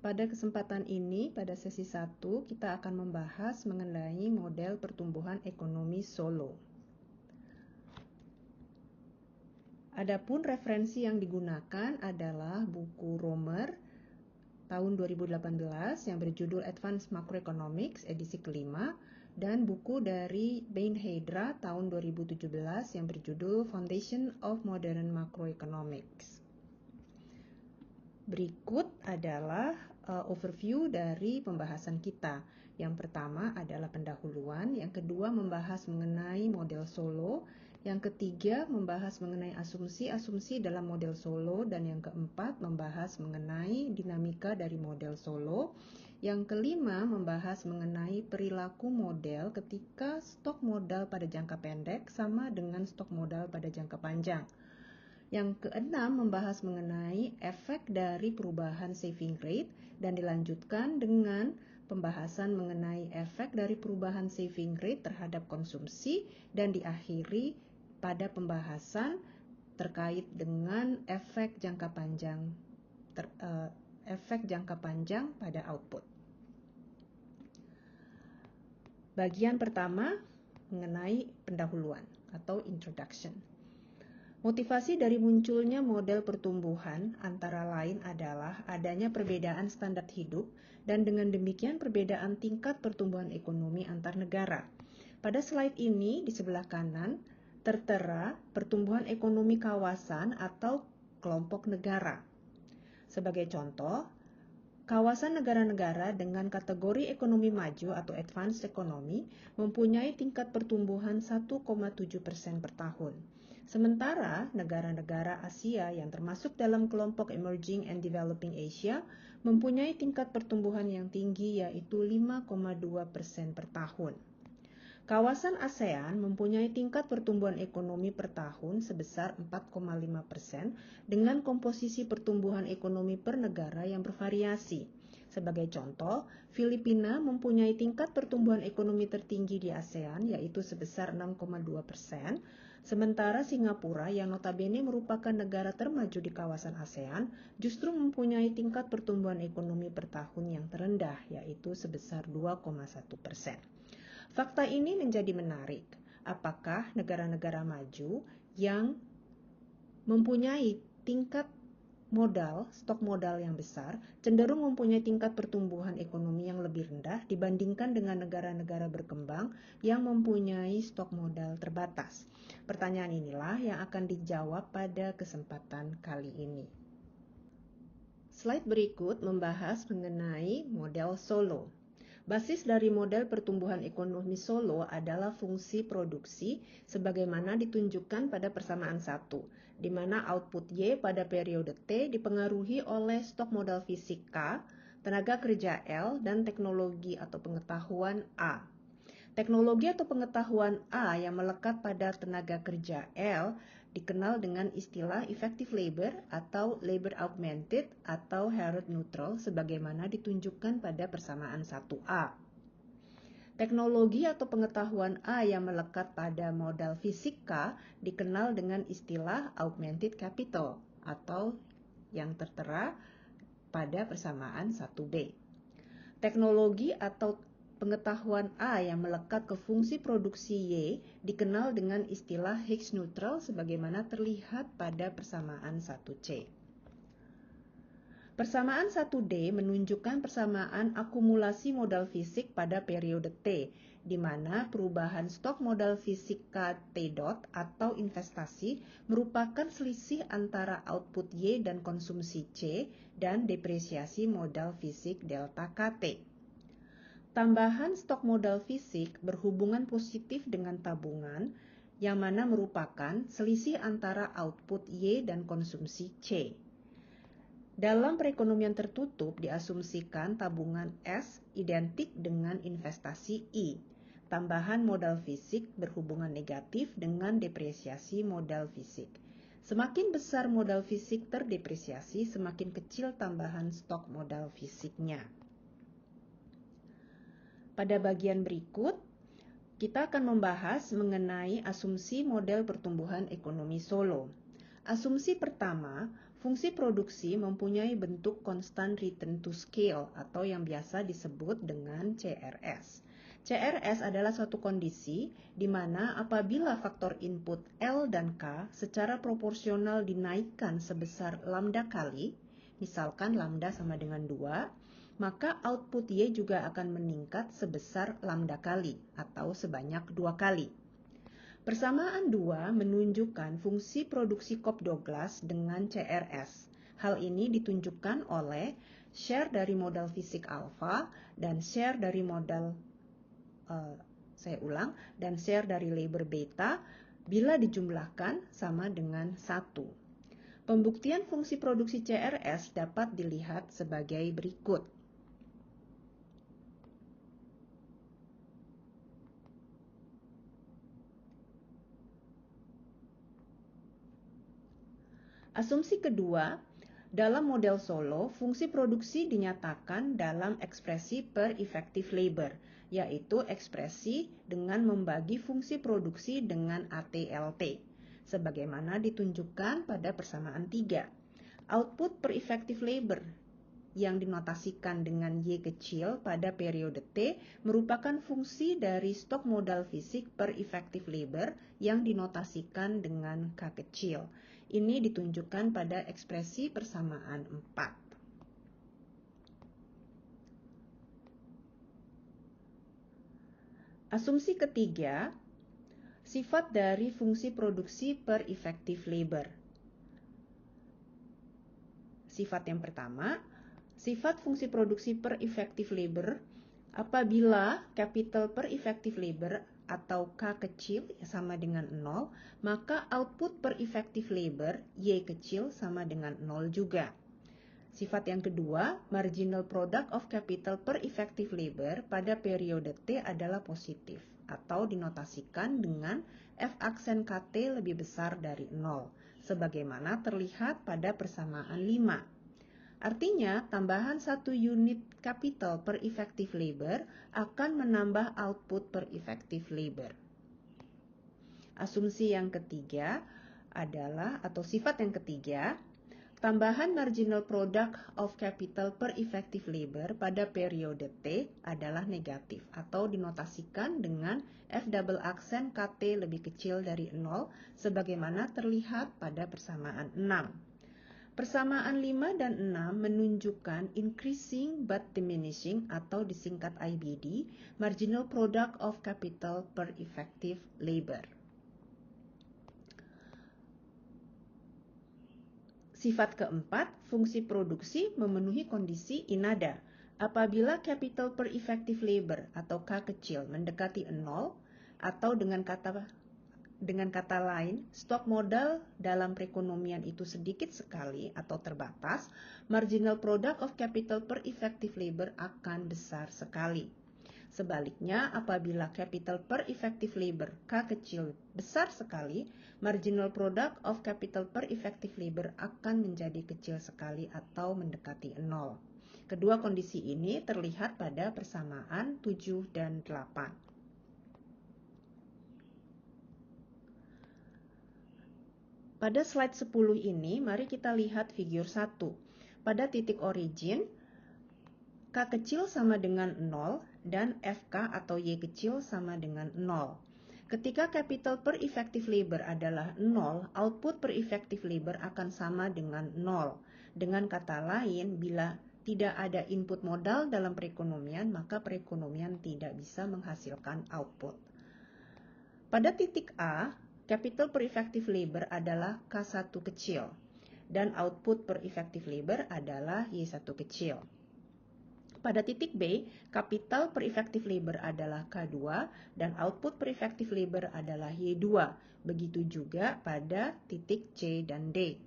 Pada kesempatan ini, pada sesi 1, kita akan membahas mengenai model pertumbuhan ekonomi Solo. Adapun referensi yang digunakan adalah buku Romer tahun 2018 yang berjudul Advanced Macroeconomics edisi kelima dan buku dari Bain Heydra tahun 2017 yang berjudul Foundation of Modern Macroeconomics. Berikut adalah overview dari pembahasan kita. Yang pertama adalah pendahuluan, yang kedua membahas mengenai model Solo, yang ketiga membahas mengenai asumsi-asumsi dalam model Solo, dan yang keempat membahas mengenai dinamika dari model Solo. Yang kelima membahas mengenai perilaku model ketika stok modal pada jangka pendek sama dengan stok modal pada jangka panjang. Yang keenam membahas mengenai efek dari perubahan saving rate dan dilanjutkan dengan pembahasan mengenai efek dari perubahan saving rate terhadap konsumsi dan diakhiri pada pembahasan terkait dengan efek jangka panjang pada output. Bagian pertama mengenai pendahuluan atau introduction. Motivasi dari munculnya model pertumbuhan antara lain adalah adanya perbedaan standar hidup dan dengan demikian perbedaan tingkat pertumbuhan ekonomi antar negara. Pada slide ini di sebelah kanan tertera pertumbuhan ekonomi kawasan atau kelompok negara. Sebagai contoh, kawasan negara-negara dengan kategori ekonomi maju atau advanced economy mempunyai tingkat pertumbuhan 1,7% per tahun. Sementara negara-negara Asia yang termasuk dalam kelompok Emerging and Developing Asia mempunyai tingkat pertumbuhan yang tinggi yaitu 5,2% per tahun. Kawasan ASEAN mempunyai tingkat pertumbuhan ekonomi per tahun sebesar 4,5% dengan komposisi pertumbuhan ekonomi per negara yang bervariasi. Sebagai contoh, Filipina mempunyai tingkat pertumbuhan ekonomi tertinggi di ASEAN yaitu sebesar 6,2%, sementara Singapura yang notabene merupakan negara termaju di kawasan ASEAN justru mempunyai tingkat pertumbuhan ekonomi per tahun yang terendah yaitu sebesar 2,1%. Fakta ini menjadi menarik. Apakah negara-negara maju yang mempunyai tingkat modal, stok modal yang besar, cenderung mempunyai tingkat pertumbuhan ekonomi yang lebih rendah dibandingkan dengan negara-negara berkembang yang mempunyai stok modal terbatas? Pertanyaan inilah yang akan dijawab pada kesempatan kali ini. Slide berikut membahas mengenai model Solo. Basis dari model pertumbuhan ekonomi Solo adalah fungsi produksi sebagaimana ditunjukkan pada persamaan 1, di mana output Y pada periode T dipengaruhi oleh stok modal fisik K, tenaga kerja L, dan teknologi atau pengetahuan A. Teknologi atau pengetahuan A yang melekat pada tenaga kerja L dikenal dengan istilah effective labor atau labor augmented atau Harrod neutral sebagaimana ditunjukkan pada persamaan 1A. Teknologi atau pengetahuan A yang melekat pada modal fisik K dikenal dengan istilah augmented capital atau yang tertera pada persamaan 1B. Teknologi atau pengetahuan A yang melekat ke fungsi produksi Y dikenal dengan istilah Higgs neutral sebagaimana terlihat pada persamaan 1C. Persamaan 1D menunjukkan persamaan akumulasi modal fisik pada periode T, di mana perubahan stok modal fisik KT dot atau investasi merupakan selisih antara output Y dan konsumsi C dan depresiasi modal fisik delta KT. Tambahan stok modal fisik berhubungan positif dengan tabungan, yang mana merupakan selisih antara output Y dan konsumsi C. Dalam perekonomian tertutup diasumsikan tabungan S identik dengan investasi I. Tambahan modal fisik berhubungan negatif dengan depresiasi modal fisik. Semakin besar modal fisik terdepresiasi, semakin kecil tambahan stok modal fisiknya. Pada bagian berikut, kita akan membahas mengenai asumsi model pertumbuhan ekonomi Solo. Asumsi pertama, Fungsi produksi mempunyai bentuk constant return to scale atau yang biasa disebut dengan CRS. CRS adalah suatu kondisi di mana apabila faktor input L dan K secara proporsional dinaikkan sebesar lambda kali, misalkan lambda sama dengan 2, maka output Y juga akan meningkat sebesar lambda kali atau sebanyak 2 kali. Persamaan 2 menunjukkan fungsi produksi Cobb-Douglas dengan CRS. Hal ini ditunjukkan oleh share dari modal fisik alfa dan share dari modal dan share dari labor beta bila dijumlahkan sama dengan 1. Pembuktian fungsi produksi CRS dapat dilihat sebagai berikut. Asumsi kedua, dalam model Solow, fungsi produksi dinyatakan dalam ekspresi per effective labor, yaitu ekspresi dengan membagi fungsi produksi dengan ATLT, sebagaimana ditunjukkan pada persamaan 3. Output per effective labor yang dinotasikan dengan Y kecil pada periode T merupakan fungsi dari stok modal fisik per effective labor yang dinotasikan dengan K kecil. Ini ditunjukkan pada ekspresi persamaan 4. Asumsi ketiga, sifat dari fungsi produksi per effective labor. Sifat yang pertama, sifat fungsi produksi per effective labor apabila capital per effective labor atau K kecil sama dengan 0, maka output per effective labor Y kecil sama dengan 0 juga. Sifat yang kedua, marginal product of capital per effective labor pada periode T adalah positif atau dinotasikan dengan F aksen KT lebih besar dari 0, sebagaimana terlihat pada persamaan 5. Artinya, tambahan 1 unit capital per effective labor akan menambah output per effective labor. Asumsi yang ketiga adalah, atau sifat yang ketiga, tambahan marginal product of capital per effective labor pada periode T adalah negatif atau dinotasikan dengan F double aksen KT lebih kecil dari 0, sebagaimana terlihat pada persamaan 6. Persamaan 5 dan 6 menunjukkan increasing but diminishing atau disingkat IBD, marginal product of capital per effective labor. Sifat keempat, fungsi produksi memenuhi kondisi inada. Apabila capital per effective labor atau K kecil mendekati 0, atau dengan kata lain, stok modal dalam perekonomian itu sedikit sekali atau terbatas, marginal product of capital per effective labor akan besar sekali. Sebaliknya, apabila capital per effective labor K kecil besar sekali, marginal product of capital per effective labor akan menjadi kecil sekali atau mendekati 0. Kedua kondisi ini terlihat pada persamaan 7 dan 8. Pada slide 10 ini, mari kita lihat figur 1. Pada titik origin, K kecil sama dengan 0 dan FK atau Y kecil sama dengan 0. Ketika capital per effective labor adalah 0, output per effective labor akan sama dengan 0. Dengan kata lain, bila tidak ada input modal dalam perekonomian, maka perekonomian tidak bisa menghasilkan output. Pada titik A, capital per effective labor adalah K1 kecil, dan output per effective labor adalah Y1 kecil. Pada titik B, capital per effective labor adalah K2, dan output per effective labor adalah Y2. Begitu juga pada titik C dan D.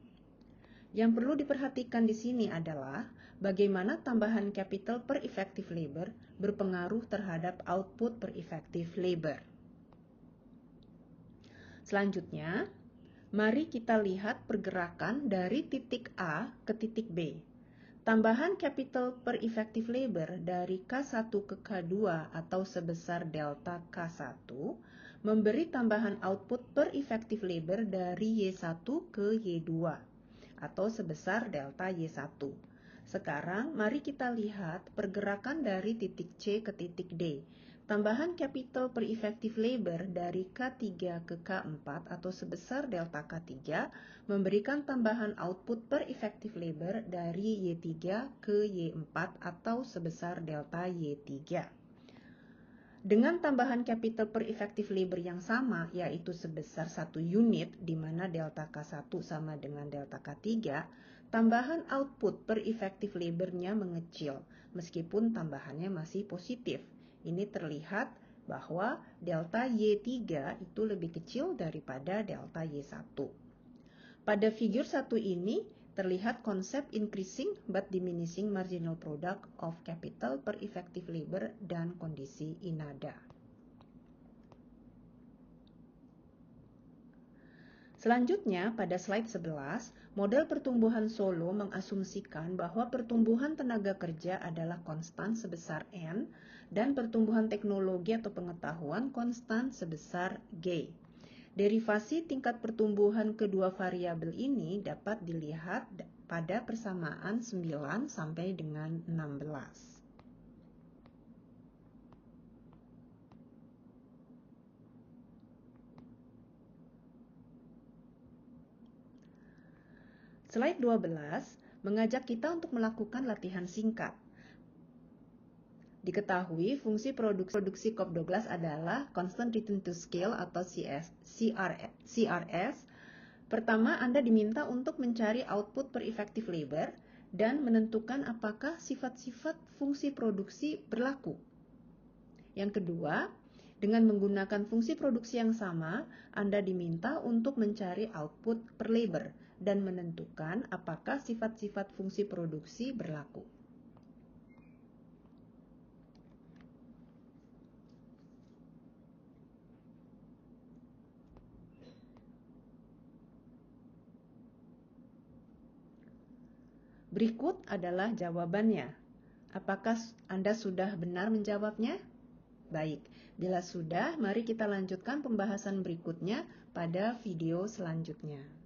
Yang perlu diperhatikan di sini adalah bagaimana tambahan capital per effective labor berpengaruh terhadap output per effective labor. Selanjutnya, mari kita lihat pergerakan dari titik A ke titik B. Tambahan capital per effective labor dari K1 ke K2 atau sebesar delta K1 memberi tambahan output per effective labor dari Y1 ke Y2. atau sebesar delta Y1. Sekarang mari kita lihat pergerakan dari titik C ke titik D. Tambahan capital per effective labor dari K3 ke K4 atau sebesar delta K3 memberikan tambahan output per effective labor dari Y3 ke Y4 atau sebesar delta Y3. Dengan tambahan capital per effective labor yang sama, yaitu sebesar 1 unit, di mana delta K1 sama dengan delta K3, tambahan output per effective labor-nya mengecil, meskipun tambahannya masih positif. Ini terlihat bahwa delta Y3 itu lebih kecil daripada delta Y1. Pada figur 1 ini, terlihat konsep increasing but diminishing marginal product of capital per effective labor dan kondisi INADA. Selanjutnya, pada slide 11, model pertumbuhan Solow mengasumsikan bahwa pertumbuhan tenaga kerja adalah konstan sebesar N dan pertumbuhan teknologi atau pengetahuan konstan sebesar G. Derivasi tingkat pertumbuhan kedua variabel ini dapat dilihat pada persamaan 9 sampai dengan 16. Slide 12 mengajak kita untuk melakukan latihan singkat. Diketahui fungsi produksi COP12 adalah Constant Return to Scale atau CRS. Pertama, Anda diminta untuk mencari output per effective labor dan menentukan apakah sifat-sifat fungsi produksi berlaku. Yang kedua, dengan menggunakan fungsi produksi yang sama, Anda diminta untuk mencari output per labor dan menentukan apakah sifat-sifat fungsi produksi berlaku. Berikut adalah jawabannya. Apakah Anda sudah benar menjawabnya? Baik, bila sudah, mari kita lanjutkan pembahasan berikutnya pada video selanjutnya.